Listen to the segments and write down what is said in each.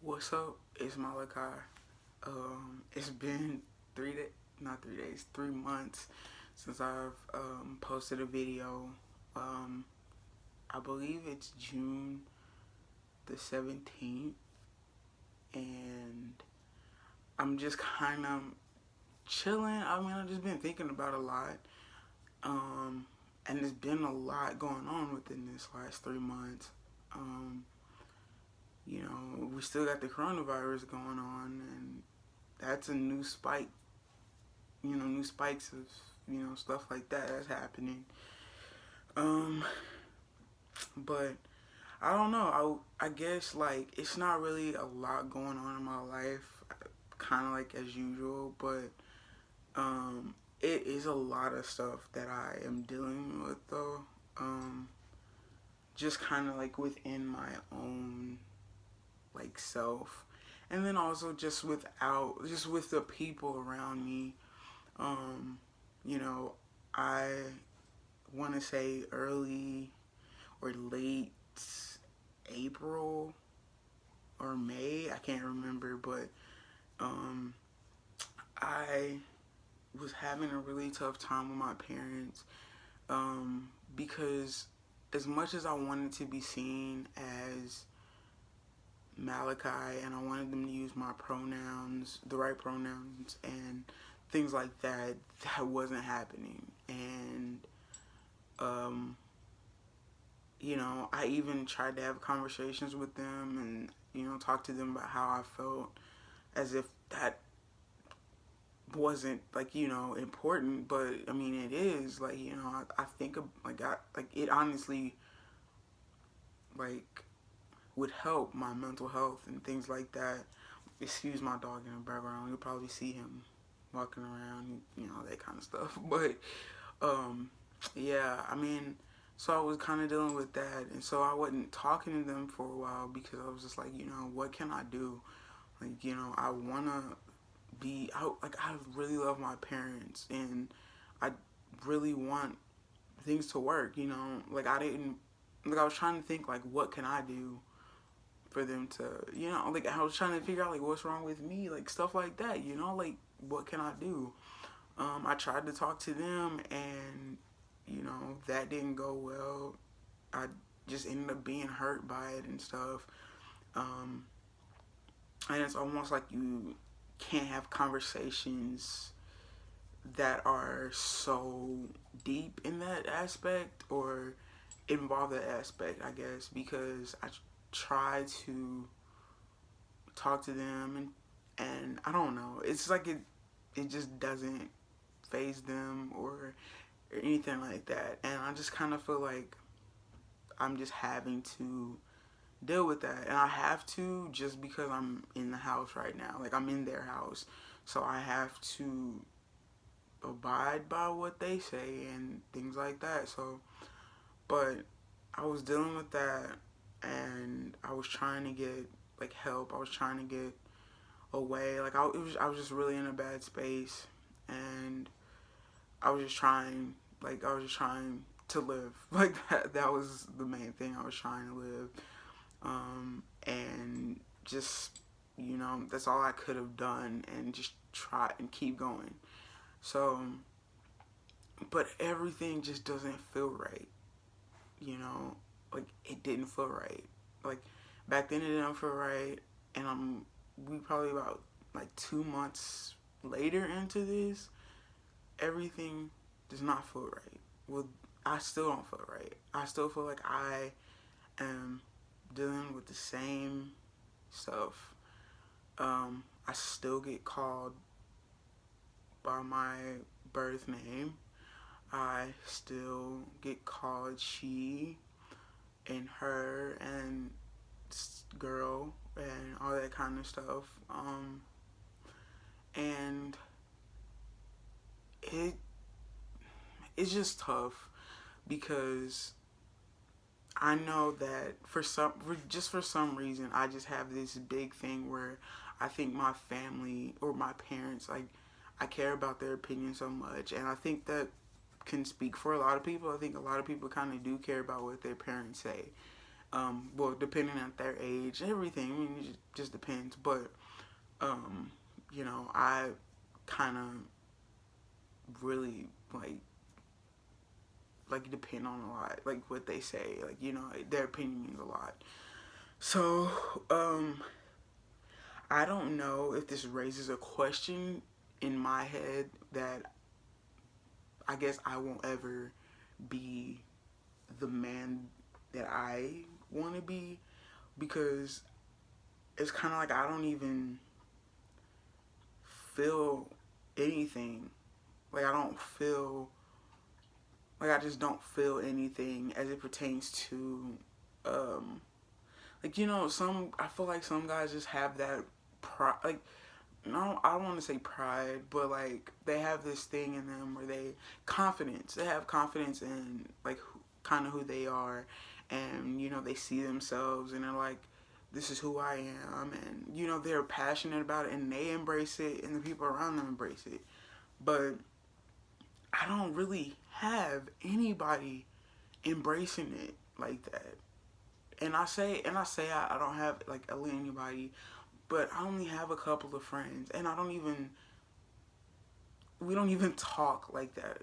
What's up? It's Malachi. It's been 3 days, not 3 days, 3 months since I've posted a video. Um, I believe it's June the 17th, and I'm just kind of chilling. I mean, I've just been thinking about a lot, um, and there's been a lot going on within this last 3 months. Um, we still got the coronavirus going on, and that's a new spike, new spikes of, stuff like that that's happening. Um, but I don't know. I guess like it's not really a lot going on in my life, kind of like as usual, but it is a lot of stuff that I am dealing with though. Um, just kind of like within my own like self, and then also just with the people around me. Um, you know, I want to say early or late April or May. I can't remember, but um, I was having a really tough time with my parents because as much as I wanted to be seen as Malachi and I wanted them to use my pronouns, the right pronouns, and things like that, that wasn't happening. And um, I even tried to have conversations with them and, talk to them about how I felt as if that wasn't like, important, but I mean, it is like, I think of like it honestly like would help my mental health and things like that. Excuse my dog in the background. You'll probably see him walking around, that kind of stuff. But um, yeah, I mean, so I was kind of dealing with that, and so I wasn't talking to them for a while because I was just like, what can I do? Like, I wanna I really love my parents, and I really want things to work. Like I didn't, like I was trying to think like, what can I do for them to, like I was trying to figure out like what's wrong with me, like stuff like that. Like what can I do? I tried to talk to them, and that didn't go well. I just ended up being hurt by it and stuff. Um, and it's almost like you can't have conversations that are so deep in that aspect or involve that aspect, I guess, because I try to talk to them, and I don't know. It's like it just doesn't phase them or anything like that. And I just kind of feel like I'm just having to deal with that. And I have to just because I'm in the house right now. Like I'm in their house. So I have to abide by what they say and things like that. So, but I was dealing with that, and I was trying to get like help. I was trying to get away. Like I was just really in a bad space, and I was just trying to live. Like that was the main thing. I was trying to live, and just that's all I could have done, and just try and keep going. So, but everything just doesn't feel right. You know, like it didn't feel right. Like back then it didn't feel right, and we probably about like 2 months later into this, everything does not feel right. Well, I still don't feel right. I still feel like I am dealing with the same stuff. I still get called by my birth name. I still get called she and her and girl and all that kind of stuff. And it it's just tough because I know that for some reason I just have this big thing where I think my family or my parents, like I care about their opinion so much, and I think that can speak for a lot of people. I think a lot of people kind of do care about what their parents say, Well, depending on their age, everything. I mean, it just depends. But you know, I kind of really depend on a lot, like what they say. Like, you know, their opinion means a lot. So I don't know if this raises a question in my head that I guess I won't ever be the man that I want to be, because it's kind of like I don't even feel anything. Like I don't feel like I just don't feel anything as it pertains to like, you know, some I feel like some guys just have that pride, like no, I don't want to say pride, but like they have this thing in them where they have confidence in like kind of who they are, and you know they see themselves and they're like, this is who I am, and you know they're passionate about it and they embrace it and the people around them embrace it. But I don't really have anybody embracing it like that. And I don't have like anybody, but I only have a couple of friends, and we don't even talk like that.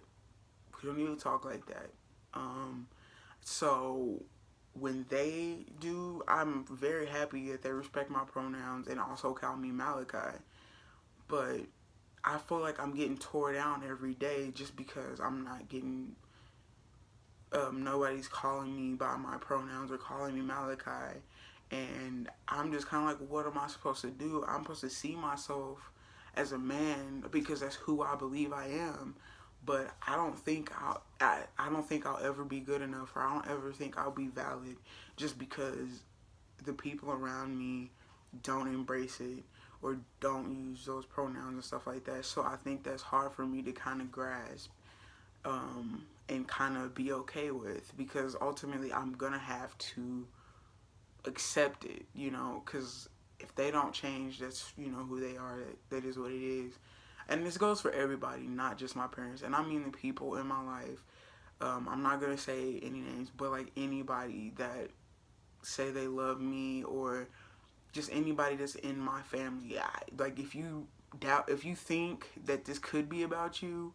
We don't even talk like that. Um, so when they do, I'm very happy that they respect my pronouns and also call me Malachi. But I feel like I'm getting tore down every day just because I'm not getting, nobody's calling me by my pronouns or calling me Malachi. And I'm just kind of like, what am I supposed to do? I'm supposed to see myself as a man because that's who I believe I am. But I don't think I'll ever be good enough, or I don't ever think I'll be valid just because the people around me don't embrace it or don't use those pronouns and stuff like that. So I think that's hard for me to kind of grasp, and kind of be okay with, because ultimately I'm gonna have to accept it, you know, because if they don't change, that's, you know, who they are. That is what it is. And this goes for everybody, not just my parents. And I mean the people in my life. I'm not gonna say any names, but like anybody that say they love me, or just anybody that's in my family. Like if you think that this could be about you,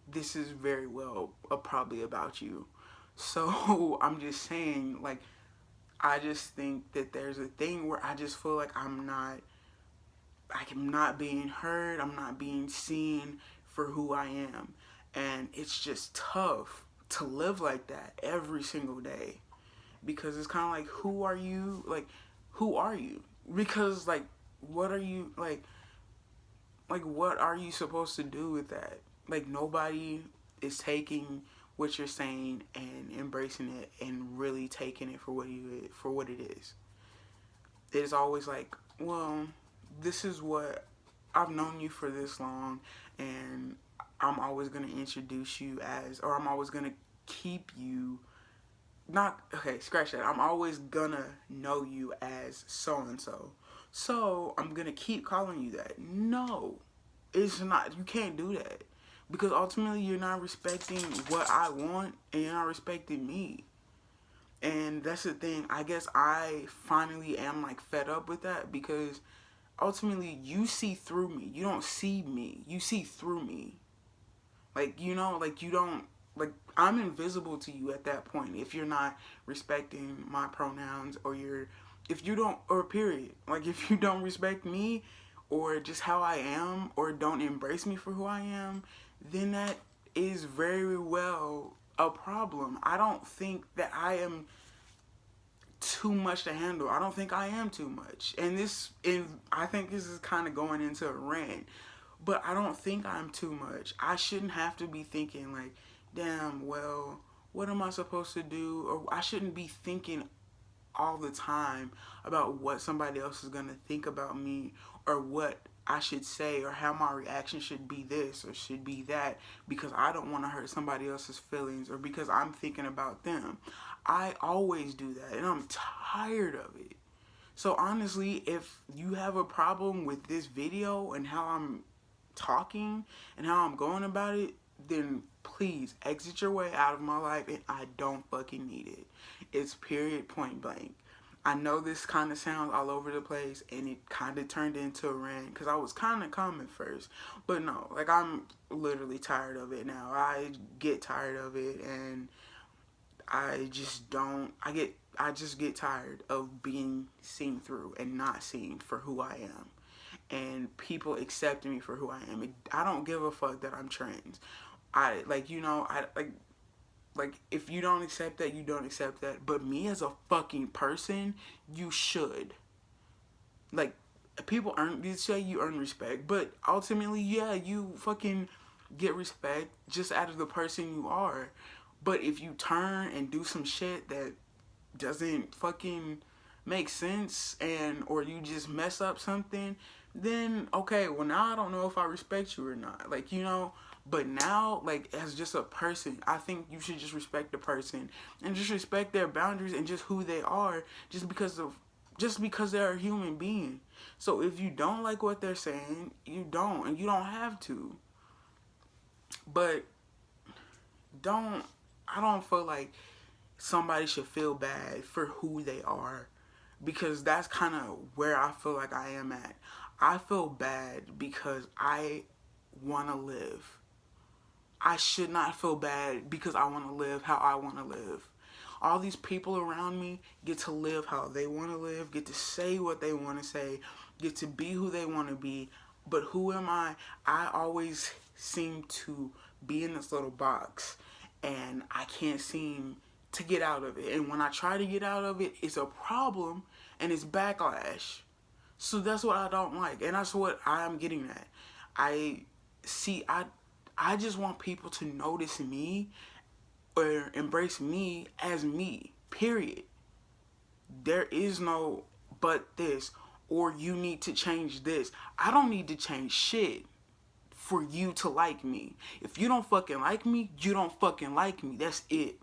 this is very well probably about you. So I'm just saying, like, I just think that there's a thing where I just feel like I'm not being heard, I'm not being seen for who I am. And it's just tough to live like that every single day, because it's kind of like, who are you? Like, who are you? Because like, what are you like what are you supposed to do with that? Like, nobody is taking what you're saying and embracing it and really taking it for what it is. It is always like, well, this is what I've known you for this long, and I'm always gonna introduce you as, or I'm always gonna keep you, not, okay, scratch that. I'm always gonna know you as so and so. So I'm gonna keep calling you that. No, it's not. You can't do that, because ultimately you're not respecting what I want, and you're not respecting me. And that's the thing. I guess I finally am like fed up with that, because ultimately you see through me. You don't see me. You see through me. Like, you know, like you don't, like, I'm invisible to you at that point if you're not respecting my pronouns, or if you don't, or period. Like, if you don't respect me or just how I am, or don't embrace me for who I am, then that is very well a problem. I don't think that I am too much to handle. I don't think I am too much. And I think this is kind of going into a rant, but I don't think I'm too much. I shouldn't have to be thinking like, damn, well, what am I supposed to do? Or I shouldn't be thinking all the time about what somebody else is going to think about me, or what I should say, or how my reaction should be this or should be that, because I don't want to hurt somebody else's feelings, or because I'm thinking about them. I always do that, and I'm tired of it. So honestly, if you have a problem with this video and how I'm talking and how I'm going about it, then please exit your way out of my life, and I don't fucking need it. It's period, point blank. I know this kind of sounds all over the place, and it kind of turned into a rant because I was kind of calm at first. But no, like, I'm literally tired of it now. I get tired of it, and I just don't. I just get tired of being seen through and not seen for who I am, and people accepting me for who I am. I don't give a fuck that I'm trans. I like, like, if you don't accept that, you don't accept that. But me as a fucking person, you should. Like, people earn, you say you earn respect, but ultimately, yeah, you fucking get respect just out of the person you are. But if you turn and do some shit that doesn't fucking make sense, and or you just mess up something, then okay, well, now I don't know if I respect you or not. Like, but now, like, as just a person, I think you should just respect the person and just respect their boundaries and just who they are, just because they're a human being. So if you don't like what they're saying, you don't, and you don't have to. But I don't feel like somebody should feel bad for who they are, because that's kind of where I feel like I am at. I feel bad because I want to live. I should not feel bad because I want to live how I want to live. All these people around me get to live how they want to live, get to say what they want to say, get to be who they want to be. But who am I? I always seem to be in this little box, and I can't seem to get out of it. And when I try to get out of it, it's a problem and it's backlash. So that's what I don't like, and that's what I'm getting at. I see I just want people to notice me or embrace me as me. Period. There is no but this, or you need to change this. I don't need to change shit for you to like me. If you don't fucking like me, you don't fucking like me. That's it.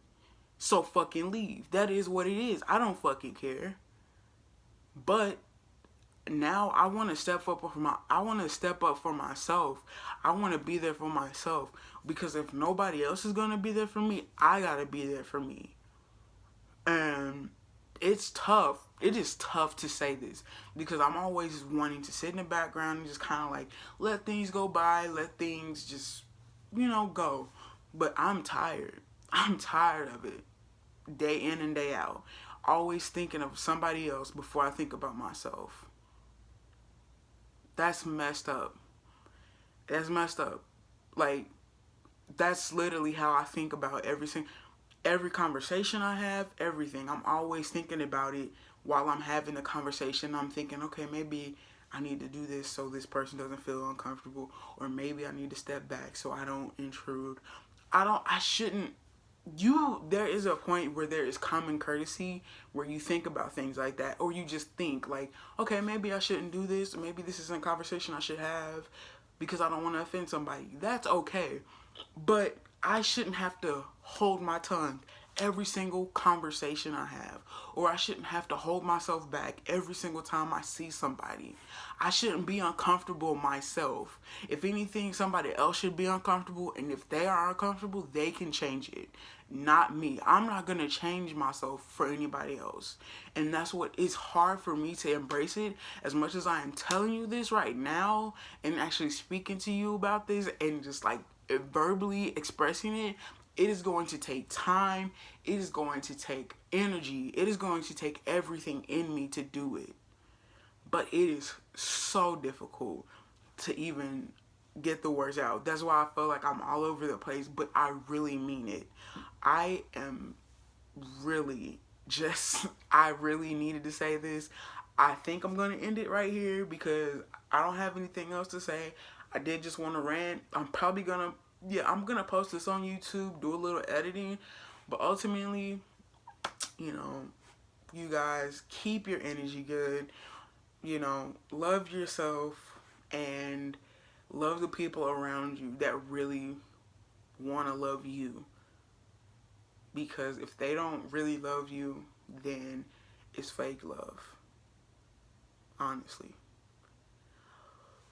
So fucking leave. That is what it is. I don't fucking care. But now I want to step up for myself. I want to be there for myself, because if nobody else is going to be there for me, I got to be there for me. And it's tough. It is tough to say this, because I'm always wanting to sit in the background and just kind of like let things go by, let things just, go. But I'm tired. I'm tired of it. Day in and day out. Always thinking of somebody else before I think about myself. That's messed up. That's messed up. Like, that's literally how I think about every conversation I have, everything. I'm always thinking about it while I'm having the conversation. I'm thinking, okay, maybe I need to do this so this person doesn't feel uncomfortable, or maybe I need to step back so I don't intrude. I shouldn't. There is a point where there is common courtesy where you think about things like that, or you just think like, okay, maybe I shouldn't do this, or maybe this isn't a conversation I should have because I don't want to offend somebody. That's okay. But I shouldn't have to hold my tongue every single conversation I have, or I shouldn't have to hold myself back every single time I see somebody. I shouldn't be uncomfortable myself. If anything, somebody else should be uncomfortable, and if they are uncomfortable, they can change it. Not me. I'm not going to change myself for anybody else. And that's what it's hard for me to embrace it. As much as I am telling you this right now and actually speaking to you about this and just like verbally expressing it, it is going to take time. It is going to take energy. It is going to take everything in me to do it. But it is so difficult to even get the words out. That's why I feel like I'm all over the place, but I really mean it. I am really I really needed to say this. I think I'm going to end it right here because I don't have anything else to say. I did just want to rant. I'm going to post this on YouTube, do a little editing, but ultimately, you guys keep your energy good, love yourself, and love the people around you that really want to love you. Because if they don't really love you, then it's fake love. Honestly.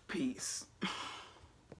Peace.